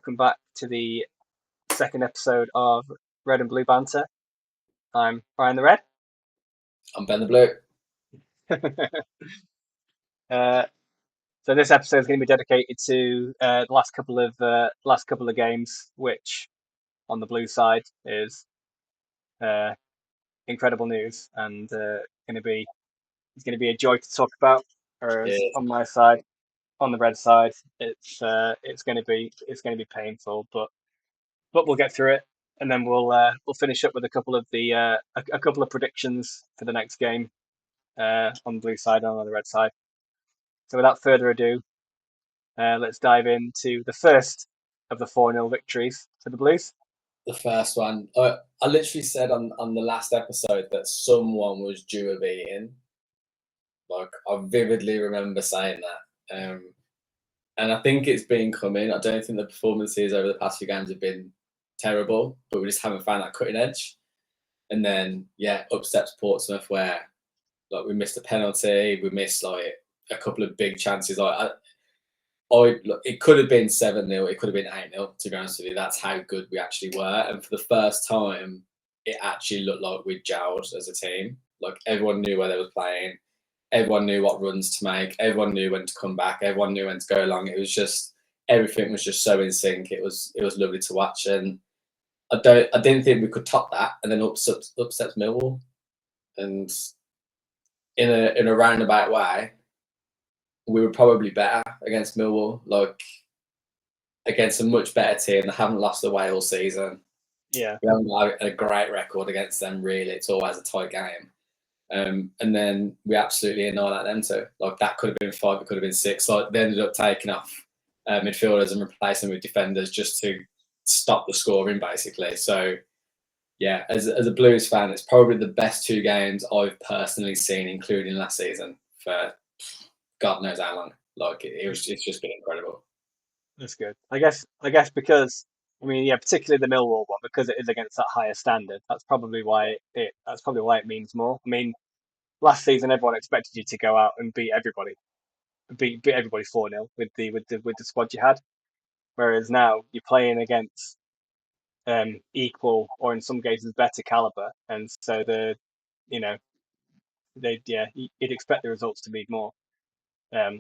welcome back to the second episode of Red and Blue Banter. I'm Brian the Red. I'm Ben the Blue. So this episode is going to be dedicated to the last couple of games, which on the blue side is incredible news and it's going to be a joy to talk about. Whereas on my side, on the red side, it's going to be painful, but we'll get through it, and then we'll finish up with a couple of predictions for the next game on the blue side and on the red side. So without further ado, let's dive into the first of the 4-0 victories for the Blues. The first one. I literally said on the last episode that someone was due a beating. Like, I vividly remember saying that. And I think it's been coming. I don't think the performances over the past few games have been terrible, but we just haven't found that cutting edge. And then, up steps Portsmouth, where we missed a penalty, we missed a couple of big chances. It could have been 7-0, it could have been 8-0, to be honest with you. That's how good we actually were. And for the first time, it actually looked like we'd gelled as a team. Like, everyone knew where they were playing. Everyone knew what runs to make. Everyone knew when to come back. Everyone knew when to go along. It was just, everything was just so in sync. It was lovely to watch. And I didn't think we could top that. And then upsets Millwall. And in a roundabout way, we were probably better against Millwall, against a much better team that haven't lost away all season. Yeah. We haven't got a great record against them, really. It's always a tight game. And then we absolutely annihilate them too. That could have been 5, it could have been 6. They ended up taking off midfielders and replacing with defenders just to stop the scoring, basically. So, as a Blues fan, it's probably the best 2 games I've personally seen, including last season, for God knows how long. It's just been incredible. That's good. I guess because particularly the Millwall one, because it is against that higher standard. That's probably why it means more. I mean, last season everyone expected you to go out and beat everybody 4-0 with the squad you had, whereas now you're playing against equal or in some cases better caliber, and so you'd expect the results to be more. I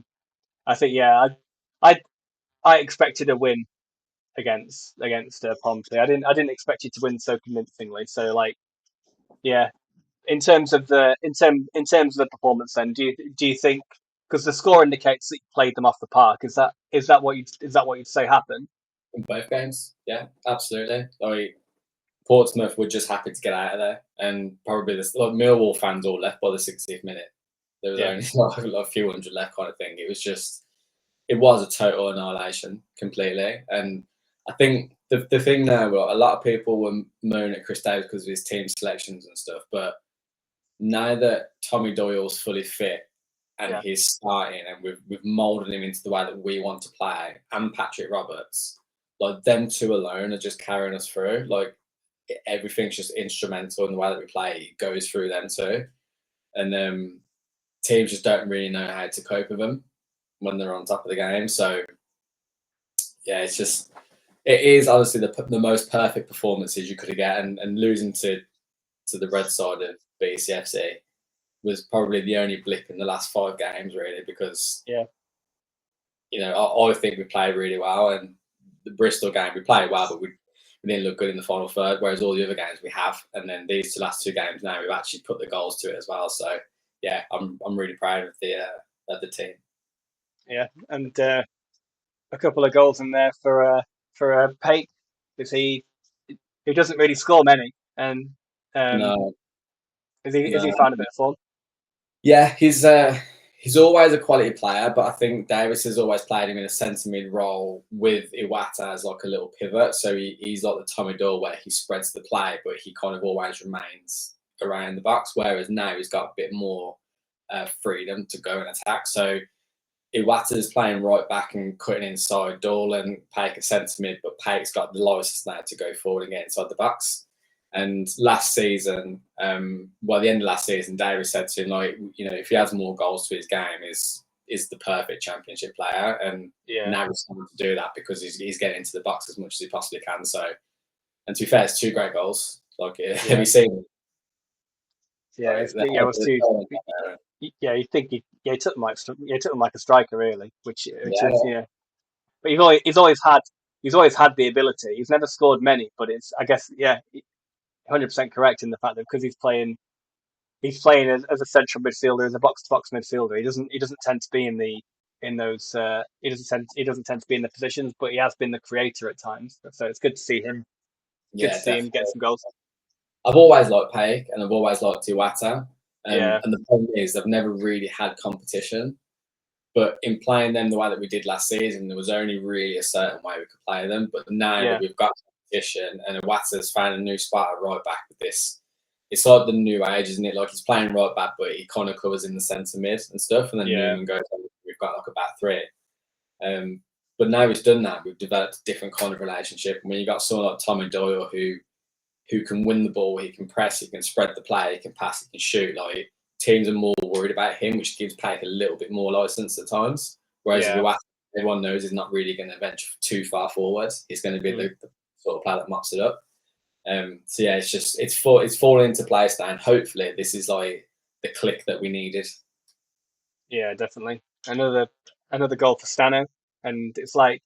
think I expected a win against Pompey. I didn't expect you to win so convincingly. So in terms of the performance, then do you think, because the score indicates that you played them off the park, is that what you'd say happened in both games? Yeah, absolutely. Portsmouth were just happy to get out of there, and probably Millwall fans all left by the 60th minute. There was only a few hundred left, kind of thing. It was a total annihilation completely. And I think the thing now, a lot of people were moaning at Chris Davis because of his team selections and stuff, but now that Tommy Doyle's fully fit and he's starting, and we've moulded him into the way that we want to play, and Patrick Roberts, them 2 alone are just carrying us through. Everything's just instrumental in the way that we play. It goes through them too, and teams just don't really know how to cope with them when they're on top of the game. So it is honestly the most perfect performances you could have get, and losing to the red side of BCFC was probably the only blip in the last 5 games, really, because I think we played really well, and the Bristol game we played well, but we didn't look good in the final third, whereas all the other games we have, and then these last 2 games now we've actually put the goals to it as well. So I'm really proud of the team. Yeah, and a couple of goals in there for Pate, because he doesn't really score many, and no. Has he found a bit of form? Yeah, he's always a quality player, but I think Davis has always played him in a centre mid role with Iwata as a little pivot. So he's like the Tommy Doyle, where he spreads the play, but he kind of always remains around the box. Whereas now he's got a bit more freedom to go and attack. So Iwata's playing right back and cutting inside. Doyle and Pake at centre mid, but Pake's got the license now to go forward and get inside the box. And last season, the end of last season, Davis said to him, if he has more goals to his game, his is the perfect Championship player, and now he's starting to do that because he's getting into the box as much as he possibly can. So, and to be fair, it's 2 great goals. Like, have you seen them? Yeah, it was two. Yeah, you think he took them like a striker, really, which is But he's always had the ability. He's never scored many, but it's, I guess, 100% correct in the fact that because he's playing as a central midfielder, as a box to box midfielder. He doesn't tend to be in those he doesn't tend to be in the positions, but he has been the creator at times. So it's good to see him. Good to see him get some goals. I've always liked Paik and I've always liked Iwata. Yeah. And the problem is they've never really had competition. But in playing them the way that we did last season, there was only really a certain way we could play them. But now that we've got competition and Iwata's found a new spot at right back with this, it's like the new age, isn't it? Like he's playing right back, but he kind of covers in the centre mid and stuff. And then Newman goes, we've got like a back three. But now he's done that, we've developed a different kind of relationship. And when you got someone like Tommy Doyle who can win the ball, he can press, he can spread the play, he can pass, he can shoot. Like teams are more worried about him, which gives Paik a little bit more license at times. Whereas everyone knows he's not really going to venture too far forward. He's going to be the sort of player that mops it up. So yeah, it's falling into place now, and hopefully this is like the click that we needed. Yeah, definitely. Another goal for Stano, and it's like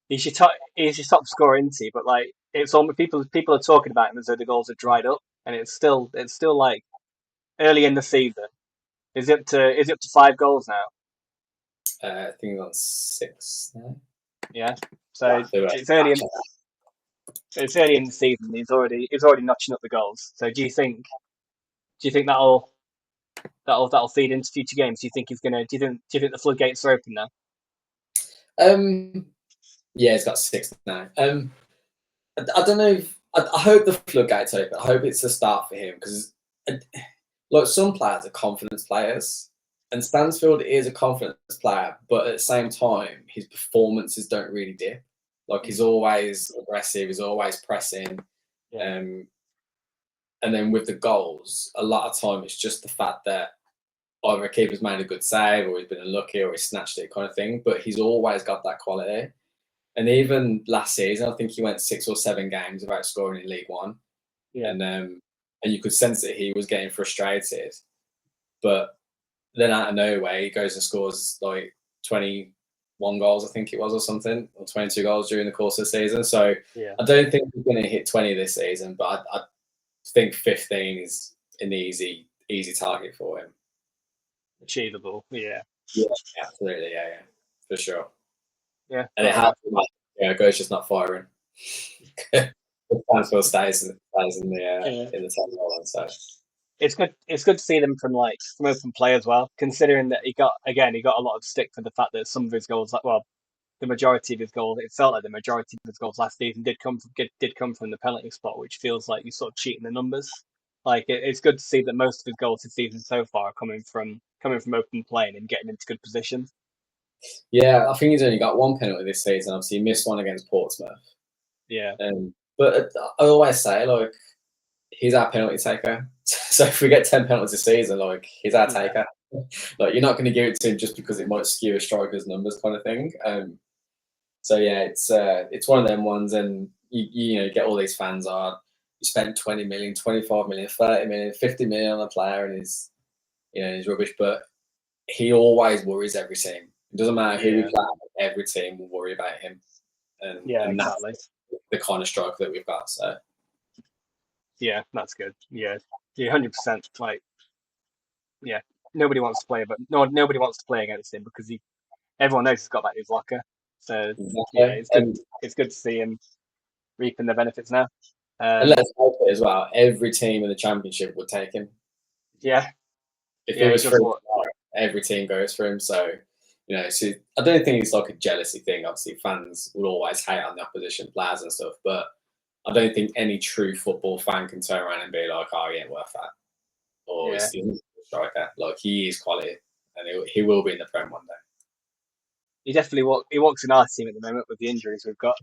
he's your top scorer, isn't he? But like it's almost people are talking about him as though the goals are dried up, and it's still like early in the season. Is it up to 5 goals now? I think he's on 6 now. Yeah, so it's early in the season. He's already notching up the goals. So do you think that'll feed into future games? Do you think the floodgates are open now? Yeah, he's got 6 now. I don't know. I hope the floodgates open. I hope it's a start for him because, like, some players are confidence players, and Stansfield is a confidence player, but at the same time, his performances don't really dip. Like he's always aggressive, he's always pressing, and then with the goals, a lot of time it's just the fact that either a keeper's made a good save, or he's been unlucky, or he's snatched it, kind of thing. But he's always got that quality. And even last season, I think he went 6 or 7 games without scoring in League One. Yeah. And you could sense that he was getting frustrated. But then out of nowhere, he goes and scores like 21 goals, I think it was, or something, or 22 goals during the course of the season. So I don't think he's going to hit 20 this season, but I think 15 is an easy target for him. Achievable, yeah. Yeah, absolutely, yeah, for sure. Yeah, and it has Go's just not firing. The transfer stays in the top. So it's good to see them from open play as well. Considering that he got a lot of stick for the fact that some of his goals, the majority of his goals, it felt like the majority of his goals last season did come from the penalty spot, which feels like you're sort of cheating the numbers. Like it's good to see that most of his goals this season so far are coming from open play and getting into good positions. Yeah, I think he's only got 1 penalty this season. Obviously, he missed one against Portsmouth. Yeah. But I always say, like, he's our penalty taker. So if we get 10 penalties a season, like, he's our taker. Like, you're not going to give it to him just because it might skew a striker's numbers, kind of thing. So yeah, it's one of them ones, and you get all these fans on. You spend 20 million, 25 million, 30 million, 50 million on a player, and he's rubbish. But he always worries every team. It doesn't matter who we play, every team will worry about him. And exactly. That's the kind of striker that we've got. So yeah, that's good. Yeah, 100%. Like, yeah, nobody wants to play, but nobody wants to play against him because everyone knows he's got that in his locker. So yeah, it's good to see him reaping the benefits now. And let's hope it as well. Every team in the Championship would take him. Yeah. If it was free, every team goes for him. So, so I don't think it's like a jealousy thing. Obviously, fans will always hate on the opposition players and stuff, but I don't think any true football fan can turn around and be like, "Oh, he ain't worth that," or "He's still a striker." Like, he is quality, and he will be in the Prem one day. He definitely walks in our team at the moment with the injuries we've got.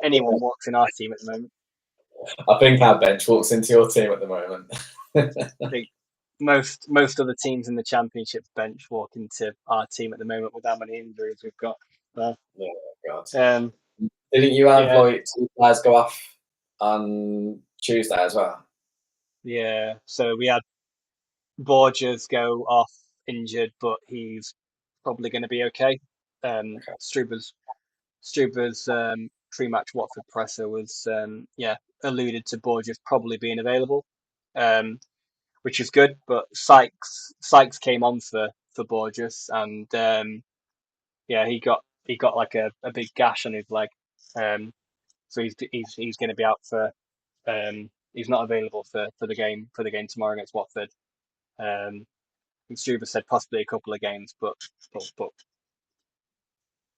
Anyone walks in our team at the moment. I think our bench walks into your team at the moment. I think most other teams in the championship bench walk into our team at the moment with how many injuries we've got. So, Oh God. um, Didn't you have yeah, like two players go off on Tuesday as well? yeah. So we had Borges go off injured, but he's probably going to be okay. Okay. Struber's pre-match Watford presser was alluded to Borges probably being available, um, which is good. But Sykes came on for Borges, and he got like a big gash on his leg, um, so he's going to be out for he's not available for the game tomorrow against Watford. Um, Struber said possibly a couple of games, but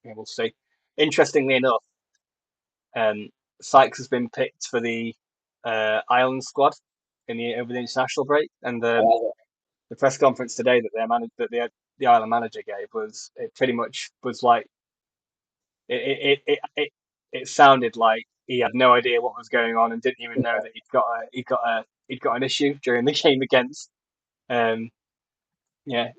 yeah, we'll see. Interestingly enough, um, Sykes has been picked for the Ireland squad over the international break, and Oh, the press conference today that the Ireland manager gave was it pretty much was like it sounded like he had no idea what was going on and didn't even know that he'd got an issue during the game against um yeah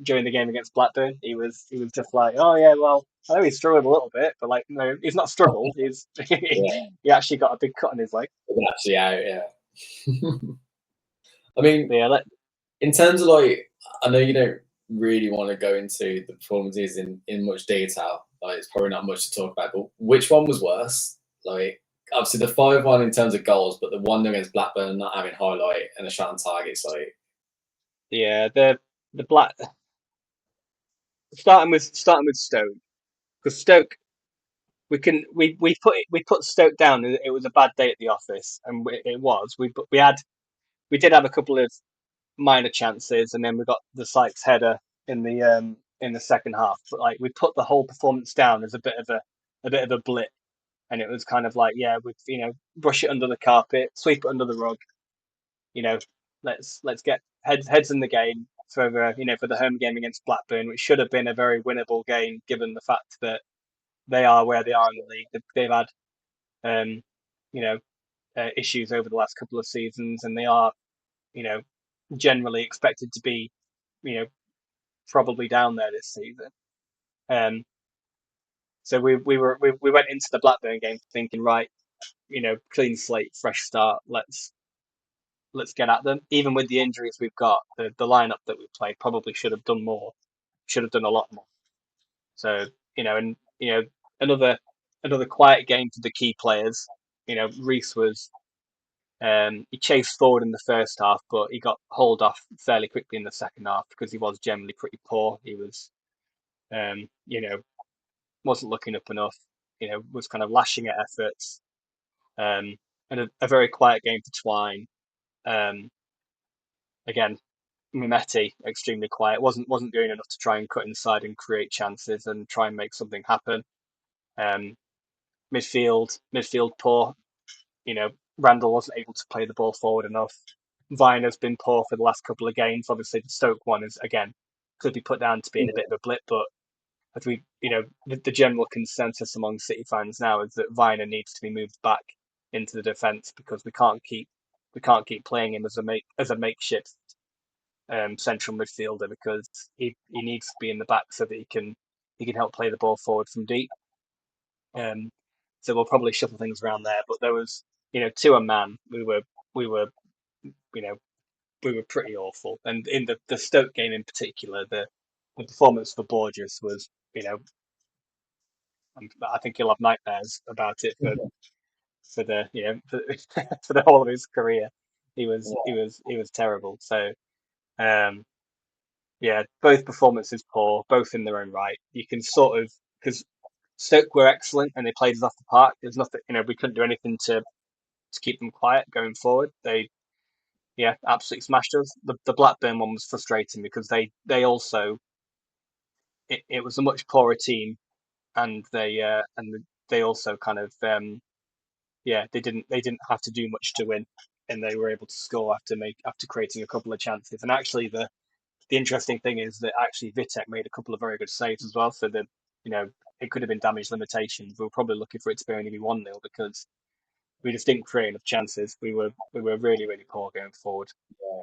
during the game against Blackburn. He was just like, oh yeah, well, I know he struggled a little bit, but like no, he's not struggled. He's yeah, he actually got a big cut on his leg. it's actually out. Yeah. I mean, But yeah, in terms of like, I know you don't really want to go into the performances in much detail. Like, it's probably not much to talk about. But which one was worse? Like, obviously the 5-1 in terms of goals, but the one against Blackburn not having highlight and a shot on targets. Like, yeah, the black starting with Stoke, because Stoke we put Stoke down. It was a bad day at the office, and it was. We did have a couple of minor chances, and then we got the Sykes header in the second half. But like we put the whole performance down as a bit of a blip, and it was kind of like, yeah, we brush it under the carpet, sweep it under the rug. You know, let's get heads in the game for the home game against Blackburn, which should have been a very winnable game given the fact that they are where they are in the league. They've had um, you know issues over the last couple of seasons, and they are you know generally expected to be you know probably down there this season. Um, so we went into the Blackburn game thinking, right, clean slate, fresh start. Let's get at them. Even with the injuries we've got, the lineup that we played probably should have done more. Should have done a lot more. So and another quiet game for the key players. Reese he chased forward in the first half, but he got hauled off fairly quickly in the second half because he was generally pretty poor. He was um, you know wasn't looking up enough. Was kind of lashing at efforts. And a very quiet game for Twine. Um, again, Mimeti extremely quiet. wasn't doing enough to try and cut inside and create chances and try and make something happen. Um, midfield poor. You know, Randall wasn't able to play the ball forward enough. Vine has been poor for the last couple of games. Obviously, the Stoke one is again could be put down to being a bit of a blip, but as the general consensus among City fans now is that Viner needs to be moved back into the defence because we can't keep playing him as a makeshift central midfielder because he needs to be in the back so that he can help play the ball forward from deep. Um, so we'll probably shuffle things around there. But there was to a man we were you know we were pretty awful, and in the Stoke game in particular, the performance for Borges was I think he'll have nightmares about it for the for, for the whole of his career. He was he yeah, was he was terrible. So um, yeah, both performances poor, both in their own right. You can sort of because Stoke were excellent and they played us off the park. There's nothing we couldn't do anything to keep them quiet going forward. They absolutely smashed us. The Blackburn one was frustrating because they also it was a much poorer team and they also kind of they didn't have to do much to win, and they were able to score after creating a couple of chances. And actually, the interesting thing is that actually Vitek made a couple of very good saves as well. So that you know it could have been damage limitations. We were probably looking for it to be only be 1-0 because we just didn't create enough chances. We were really really poor going forward.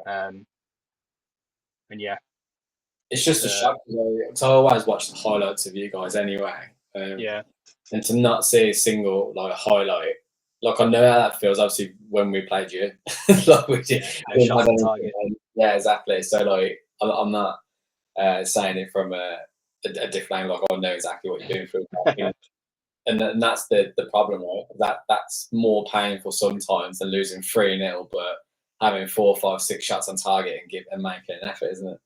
yeah. Um, yeah, It's it's just a shock. Because I always watch the highlights of you guys anyway. yeah, And to not see a single like highlight, like I know how that feels. Obviously, when we played you, like we yeah, no didn't shots have on anything. target. Yeah, exactly. So like, I'm not saying it from a different angle. Like I know exactly what you're doing through, and that's the problem, right? That's more painful sometimes than losing 3-0, but having 4, 5, 6 shots on target and making an effort, isn't it?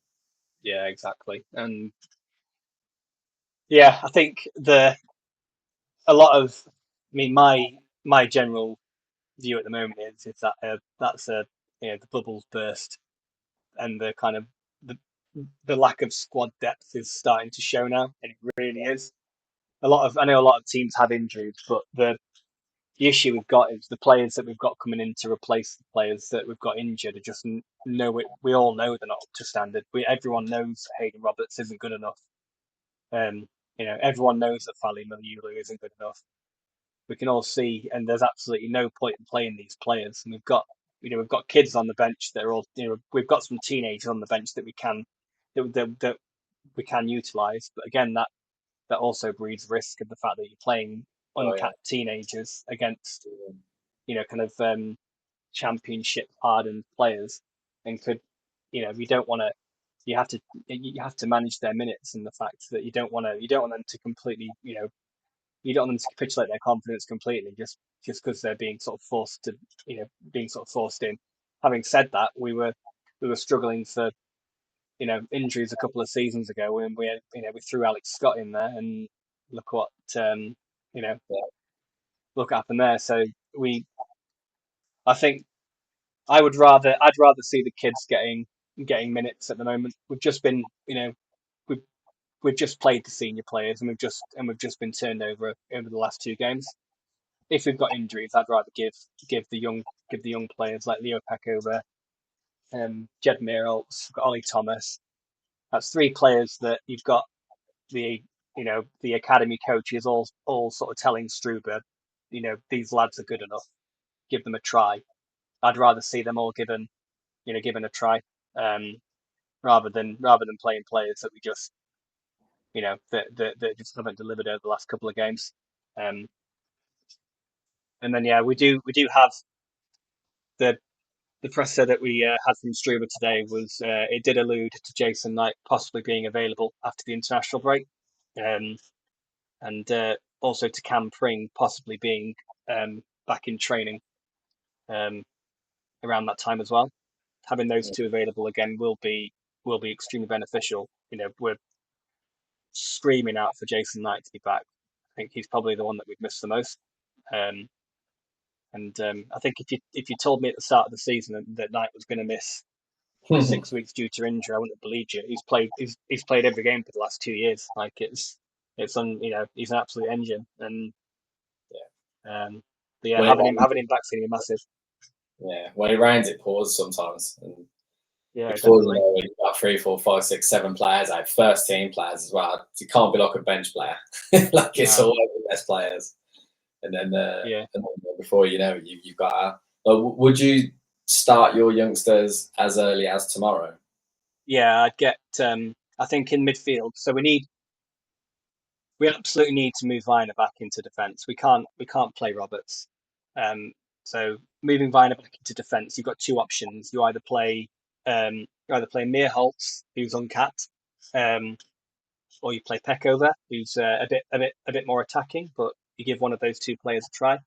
Yeah, exactly. And yeah, I think a lot of, I mean, my general view at the moment is that that's a the bubbles burst, and the kind of the the lack of squad depth is starting to show now, and it really is. I know a lot of teams have injuries, but the issue we've got is the players that we've got coming in to replace the players that we've got injured are just know it. We all know they're not up to standard. Everyone knows Hayden Roberts isn't good enough. Everyone knows that Fally Miliulu isn't good enough. We can all see, and there's absolutely no point in playing these players. And we've got kids on the bench that are all, we've got some teenagers on the bench that that we can utilize. But again, that also breeds risk of the fact that you're playing Oh yeah. uncapped teenagers against, kind of championship hardened players, and you don't want to. You have to manage their minutes, and the fact that you don't want them to completely, you don't want them to capitulate their confidence completely just because they're being sort of forced to, being sort of forced in. Having said that, we were struggling for, injuries a couple of seasons ago when we threw Alex Scott in there, and look what, you know Yeah. look what happened there. So I think I'd rather see the kids getting minutes at the moment. We've just been, we've we've just played the senior players, and we've just been turned over the last two games. If we've got injuries, I'd rather give the young players like Leo Peckover, Jed Meerholtz, got Ollie Thomas. That's three players that you've got the the academy coaches all sort of telling Struber, these lads are good enough. Give them a try. I'd rather see them all given a try, um, rather than playing players that we just that just haven't delivered over the last couple of games. Um, and then yeah, we do have the the presser that we had from Struber today was it did allude to Jason Knight possibly being available after the international break, um, and also to Cam Pring possibly being back in training um, around that time as well. Having those two available again will be extremely beneficial. We're screaming out for Jason Knight to be back. I think he's probably the one that we've missed the most. Um, and I think if you told me at the start of the season that Knight was going to miss Yeah. 6 weeks due to injury, I wouldn't have believed you. He's played every game for the last 2 years. Like it's on he's an absolute engine, and but yeah, When it having him back's going to be massive. Yeah, when it rains, it pours sometimes. And Yeah, before you definitely. know it, you've got 3, 4, 5, 6, 7 players out, first team players as well. You can't be like a bench player. Like it's No, always the best players. And then, yeah, before you know it, you've got would you start your youngsters as early as tomorrow? yeah. I'd get. I think in midfield. So we absolutely need to move Viner back into defence. We can't play Roberts. Um, so moving Viner back into defence, you've got two options. You either play Meerholtz, who's uncapped, um, or you play Peckover, who's a bit more attacking, but you give one of those two players a try,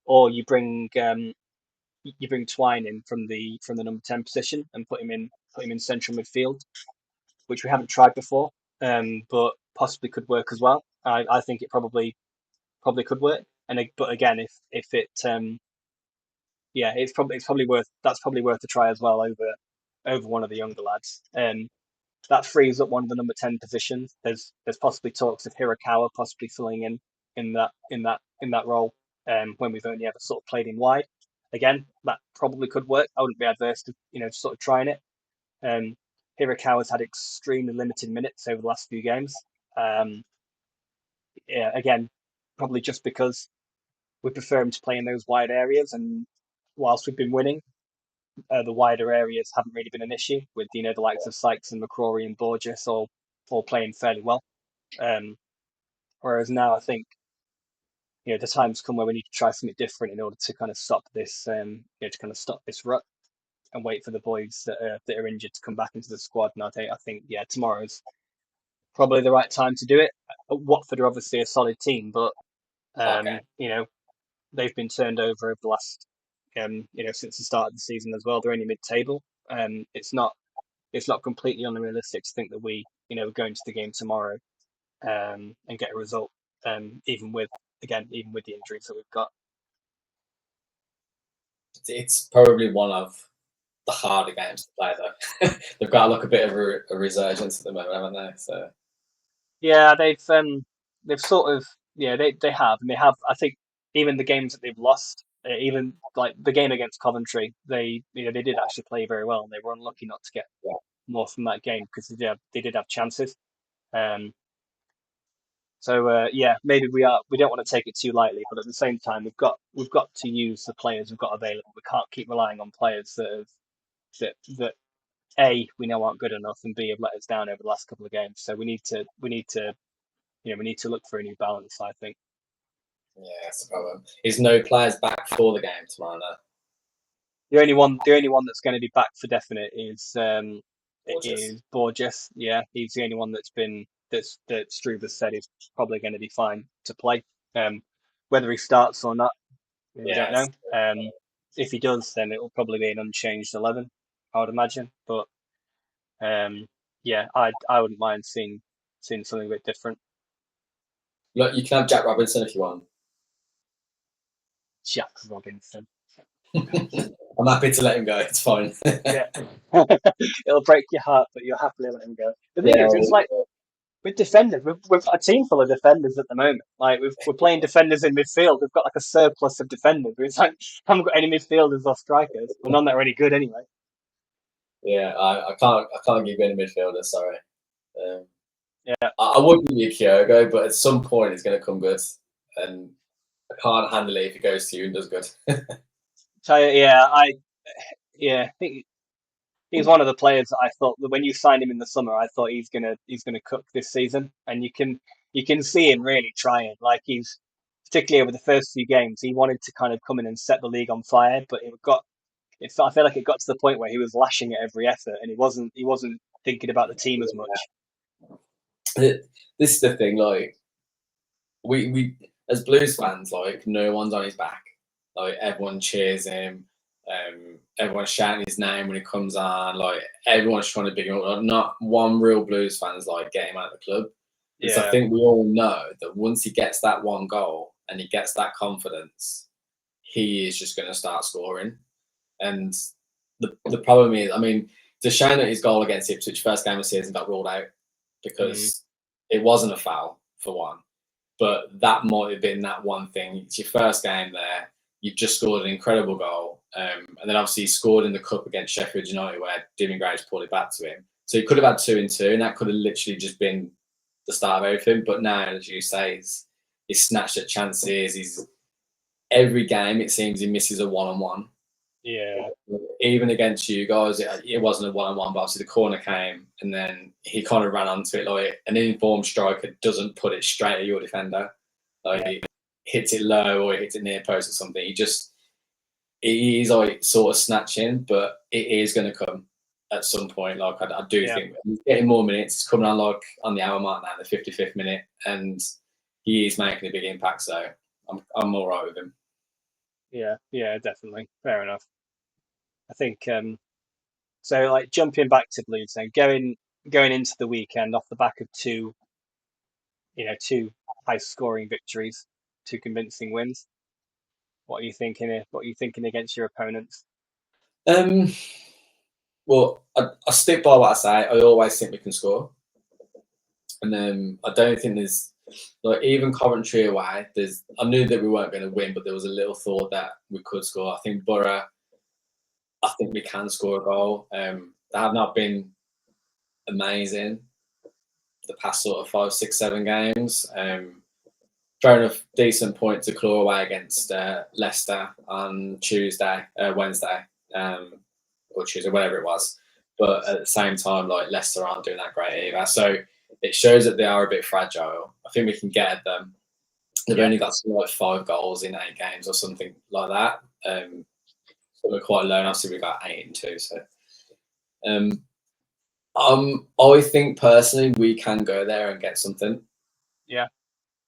or you bring Twine in from the number 10 position and put him in central midfield, which we haven't tried before, but possibly could work as well. I think it probably could work. But again, if it yeah, it's probably worth a try as well over one of the younger lads. That frees up one of the number 10 positions. There's possibly talks of Hirakawa possibly filling in that role, when we've only ever sort of played him wide. Again, that probably could work. I wouldn't be adverse to sort of trying it. Um, Hirakawa's had extremely limited minutes over the last few games. Yeah, again, probably just because we prefer him to play in those wide areas, and whilst we've been winning, the wider areas haven't really been an issue with the likes of Sykes and McCrory and Borges all playing fairly well. Whereas now I think the time's come where we need to try something different in order to kind of stop this to kind of stop this rut and wait for the boys that are injured to come back into the squad. And I think tomorrow's probably the right time to do it. Watford are obviously a solid team, but they've been turned over the last since the start of the season as well. They're only mid-table. It's not completely unrealistic to think that we go into the game tomorrow and get a result. Even with the injuries that we've got. It's probably one of the harder games to play, though. They've got like a bit of a resurgence at the moment, haven't they? So yeah, they've sort of they have, and they have. I think even the games that they've lost, even like the game against Coventry, they did actually play very well, and they were unlucky not to get more from that game because they did have chances. So maybe we don't want to take it too lightly, but at the same time, we've got to use the players we've got available. We can't keep relying on players that A, we know aren't good enough, and B, have let us down over the last couple of games. So we need to look for a new balance, I think. Yeah, that's the problem. Is no players back for the game tomorrow night? The only one that's going to be back for definite is Borges. Yeah, he's the only one that Struve has said is probably going to be fine to play. Whether he starts or not, we don't know. If he does, then it will probably be an unchanged 11, I would imagine. But I wouldn't mind seeing something a bit different. Look, you can have Jack Robinson if you want. Jack Robinson. I'm happy to let him go. It's fine. Yeah, it'll break your heart, but you'll happily let him go. The thing is, it's like with defenders, we've got a team full of defenders at the moment. Like we're playing defenders in midfield. We've got like a surplus of defenders. It's like haven't got any midfielders or strikers. Well, none that are any good anyway. Yeah, I can't give you any midfielders. Sorry. Yeah, I would give you Kyogo, but at some point it's going to come good, and I can't handle it if he goes to you and does good. so I think he's one of the players that I thought that when you signed him in the summer, I thought he's gonna cook this season, and you can see him really trying. Like he's particularly over the first few games, he wanted to kind of come in and set the league on fire, but I feel like it got to the point where he was lashing at every effort, and he wasn't thinking about the team as much. This is the thing, like we as Blues fans, like no one's on his back. Like everyone cheers him. Everyone's shouting his name when he comes on. Like everyone's trying to big him up. Like, not one real Blues fans like get him out of the club. Because I think we all know that once he gets that one goal and he gets that confidence, he is just going to start scoring. And the problem is, I mean, it's a shame that his goal against Ipswich first game of the season got ruled out because it wasn't a foul for one. But that might have been that one thing. It's your first game there. You've just scored an incredible goal. And then obviously he scored in the cup against Sheffield United where Jimmy Graves pulled it back to him. So he could have had 2-2 and that could have literally just been the start of everything. But now, as you say, he's snatched at chances. Every game, it seems he misses a one-on-one. Yeah. Even against you guys, it wasn't a one-on-one, but obviously the corner came and then he kind of ran onto it like an informed striker doesn't put it straight at your defender. Like he hits it low or he hits it near post or something. He's like sort of snatching, but it is going to come at some point. Like I do think he's getting more minutes. It's coming on like on the hour mark now, the 55th minute, and he is making a big impact. So I'm all right with him. Yeah, definitely. Fair enough. I think so. Like jumping back to Blues, then going into the weekend off the back of two high-scoring victories, two convincing wins. What are you thinking? What are you thinking against your opponents? Well, I stick by what I say. I always think we can score, and I don't think there's like even Coventry away. I knew that we weren't going to win, but there was a little thought that we could score. I think Borough. I think we can score a goal. They have not been amazing the past sort of 5, 6, 7 games. Fair enough, decent point to claw away against Leicester on Wednesday. or Tuesday, whatever it was. But at the same time, like Leicester aren't doing that great either. So it shows that they are a bit fragile. I think we can get at them. They've only got something like 5 goals in 8 games or something like that. So we're quite low. And obviously, we've got 8 and 2. So I think personally we can go there and get something. Yeah.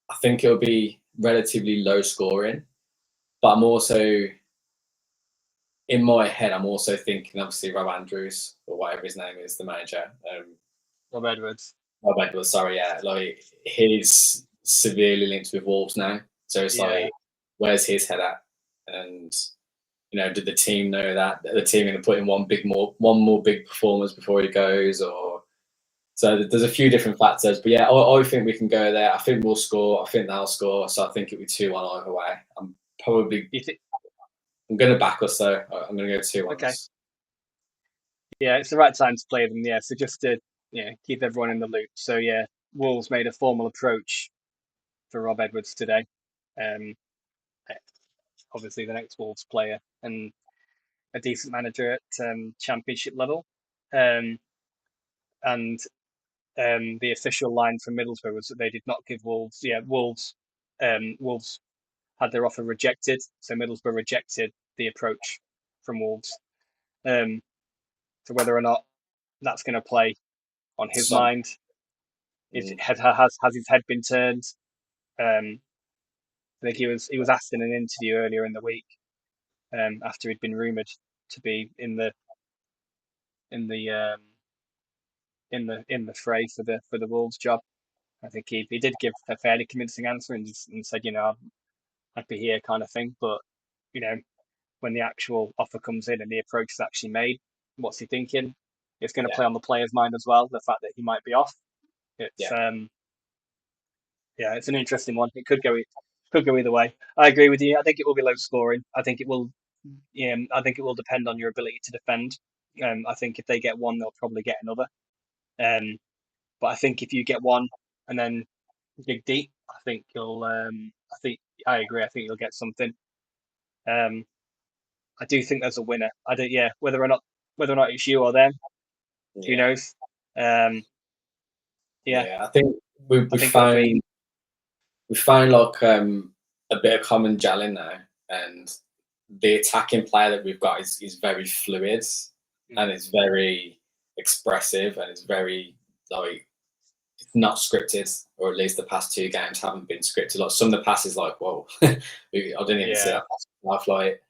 I think it'll be relatively low scoring, but I'm also in my head. I'm also thinking, obviously, Rob Andrews or whatever his name is, the manager. Rob Edwards. Rob Edwards, sorry, yeah. Like he's severely linked with Wolves now, so it's like, where's his head at? And did the team know that the team going to put in one more big performance before he goes, or so there's a few different factors. But yeah, I think we can go there. I think we'll score. I think they'll score. So I think it'll be 2-1 either way. I'm going to back us though. I'm going to go 2-1. Okay. Yeah, it's the right time to play them. Yeah, so just to keep everyone in the loop. So yeah, Wolves made a formal approach for Rob Edwards today. Obviously, the next Wolves player and a decent manager at Championship level. And the official line from Middlesbrough was that they did not give Wolves. Yeah, Wolves had their offer rejected, so Middlesbrough rejected the approach from Wolves. So whether or not that's going to play on his mind, has his head been turned? I think he was asked in an interview earlier in the week, after he'd been rumoured to be in the fray for the Wolves job. I think he did give a fairly convincing answer and said, I'd be here kind of thing. But when the actual offer comes in and the approach is actually made, what's he thinking? It's going to play on the player's mind as well. The fact that he might be off. It's it's an interesting one. It could go either way. I agree with you. I think it will be low scoring. I think it will. I think it will depend on your ability to defend. I think if they get one, they'll probably get another. But I think if you get one and then dig deep, I think you'll. I agree. I think you'll get something. I do think there's a winner. I don't. Yeah, whether or not it's you or them, who knows? I think we found like a bit of common gelling now, and the attacking player that we've got is very fluid, and it's very expressive, and it's very like it's not scripted, or at least the past 2 games haven't been scripted. Like some of the passes, like whoa, I didn't even see that pass like.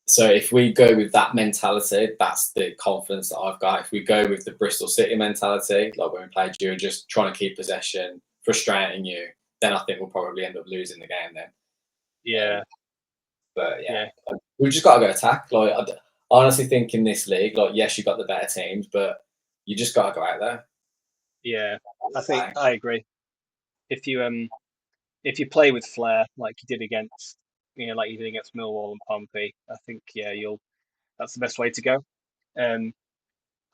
So if we go with that mentality, that's the confidence that I've got. If we go with the Bristol City mentality, like when we played you, just trying to keep possession, frustrating you, then I think we'll probably end up losing the game then. Yeah. But we just got to go attack. Like I honestly think in this league, like yes, you got the better teams, but you just got to go out there. Yeah, I think I agree. If you play with flair like you did against Millwall and Pompey, I think that's the best way to go. I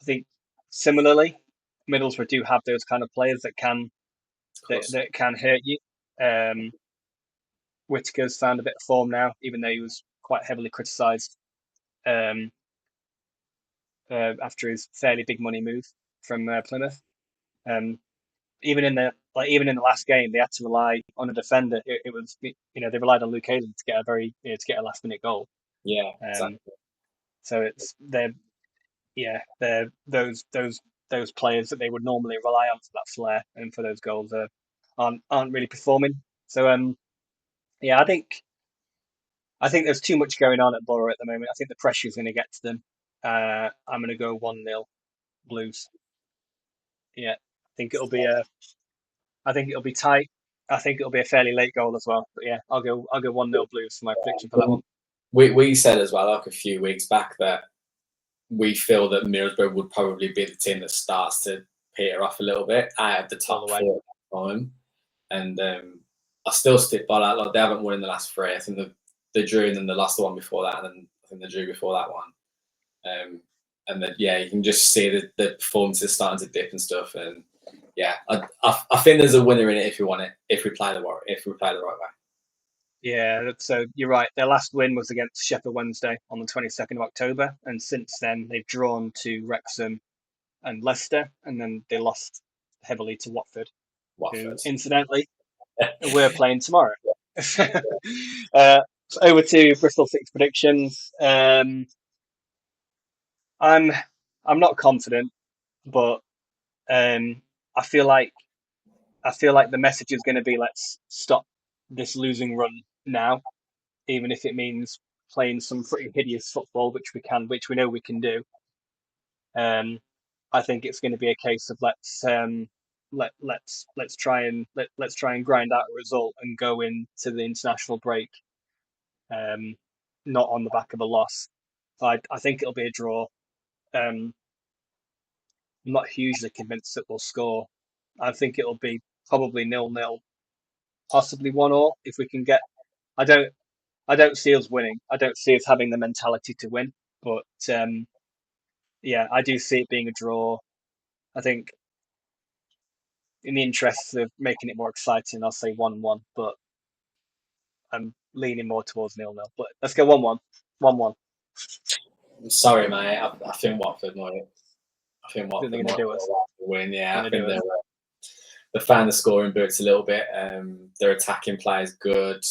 think similarly, Middlesbrough do have those kind of players that can hurt you. Whittaker's found a bit of form now, even though he was quite heavily criticised after his fairly big money move from Plymouth. Even in the last game, they had to rely on a defender. It was they relied on Luke Hayden to get a last minute goal. Yeah, exactly. So it's they're those players that they would normally rely on for that flair and for those goals aren't really performing. So I think there's too much going on at Borough at the moment. I think the pressure is going to get to them. I'm going to go 1-0 Blues. Yeah, I think it'll be tight. I think it'll be a fairly late goal as well. But yeah, I'll go 1-0 Blues for my prediction for that one. We said as well, like a few weeks back, that we feel that Middlesbrough would probably be the team that starts to peter off a little bit out of the top 4 at the time. And I still stick by that. Like they haven't won in the last 3. I think they drew and then they lost the one before that, and then I think they drew before that one. And then you can just see the performances starting to dip and stuff. And I think there's a winner in it if we want it. If we play the right way. Yeah, so you're right. Their last win was against Sheffield Wednesday on the 22nd of October, and since then they've drawn to Wrexham and Leicester, and then they lost heavily to Watford, who, Watford. incidentally, we're playing tomorrow. So over to Bristol Six predictions. I'm I'm not confident, but um, I feel like the message is going to be let's stop this losing run now, even if it means playing some pretty hideous football, which we know we can do. I think it's going to be a case of let's try and grind out a result and go into the international break, um, not on the back of a loss. I think it'll be a draw. I'm not hugely convinced that we'll score. I think it'll be probably 0-0, possibly 1-1 if we can get. I don't I don't see us winning. I don't see us having the mentality to win. But yeah, I do see it being a draw. I think in the interests of making it more exciting, I'll say 1-1. But I'm leaning more towards 0-0. But let's go 1-1. 1-1. Sorry, mate. I think Watford might. I think They're Watford going to might do us. win. Yeah, Going I to think do us. they found the scoring boots a little bit. Their attacking play is good.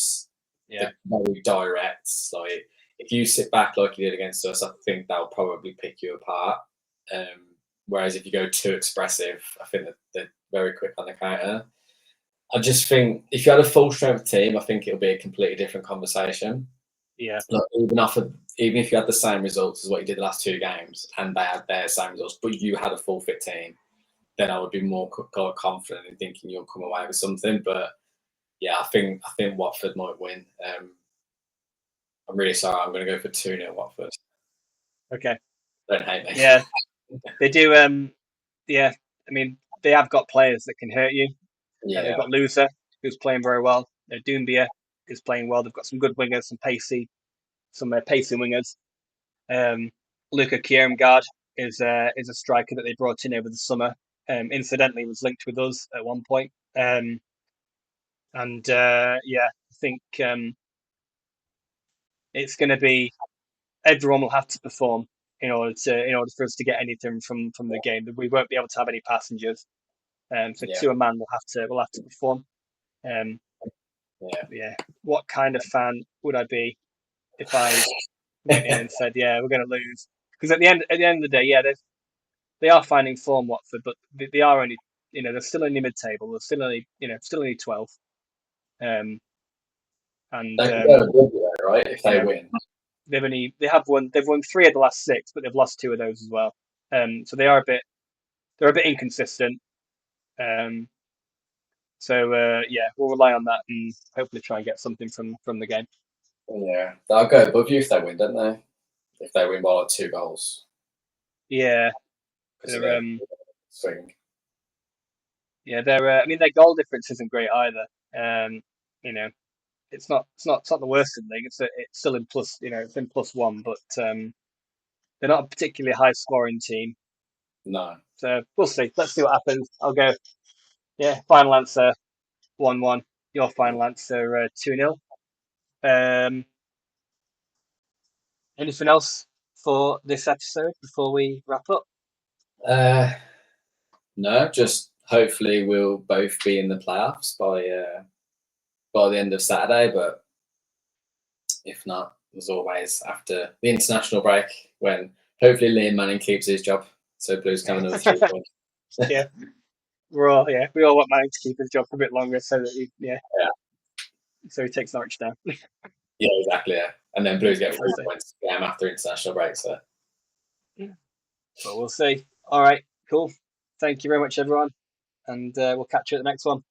Yeah. They're very direct. Like if you sit back like you did against us, I think they'll probably pick you apart. Whereas if you go too expressive, I think that they're very quick on the counter. I just think if you had a full strength team, I think it'll be a completely different conversation. Yeah. Like even if you had the same results as what you did the last two games, and they had their same results, but you had a full fit team, then I would be more confident in thinking you'll come away with something. But yeah, I think Watford might win. I'm really sorry. I'm going to go for 2-0 Watford. Okay. Don't hate me. Yeah. They do. Yeah. I mean, they have got players that can hurt you. They've Yeah. got Loser, who's playing very well. Doumbia is playing well. They've got some good wingers, some pacey wingers. Luca Kiermgaard is a striker that they brought in over the summer. Incidentally, was linked with us at one point. And yeah, I think it's going to be everyone will have to perform in order for us to get anything from the game. We won't be able to have any passengers. So Yeah. to a man, we'll have to perform. Yeah. What kind of fan would I be if I went in and said, "Yeah, we're going to lose"? Because at the end of the day, yeah, they are finding form, Watford, but they are only, they're still only mid-table. They're still only 12th. And They can go and win, right? If they win. they've won 3 of the last 6, but they've lost 2 of those as well. So they're a bit inconsistent. So yeah, we'll rely on that and hopefully try and get something from the game. Yeah, they'll go above you if they win, don't they? If they win by like 2 goals. Yeah, They're swing. Yeah, I mean, their goal difference isn't great either. You know, it's not the worst in the league. It's still in plus, it's in +1, but they're not a particularly high scoring team. No. So we'll see. Let's see what happens. I'll go. Yeah, final answer 1-1. Your final answer 2-0. Anything else for this episode before we wrap up? No, just hopefully we'll both be in the playoffs by the end of Saturday. But if not, as always, after the international break, when hopefully Liam Manning keeps his job, so Blues can have another 3 points. Yeah, we all want Manning to keep his job for a bit longer, so that so he takes Norwich down. Yeah, exactly. Yeah, and then Blues get 3 points game after international break. So, but we'll see. All right, cool. Thank you very much, everyone, and we'll catch you at the next one.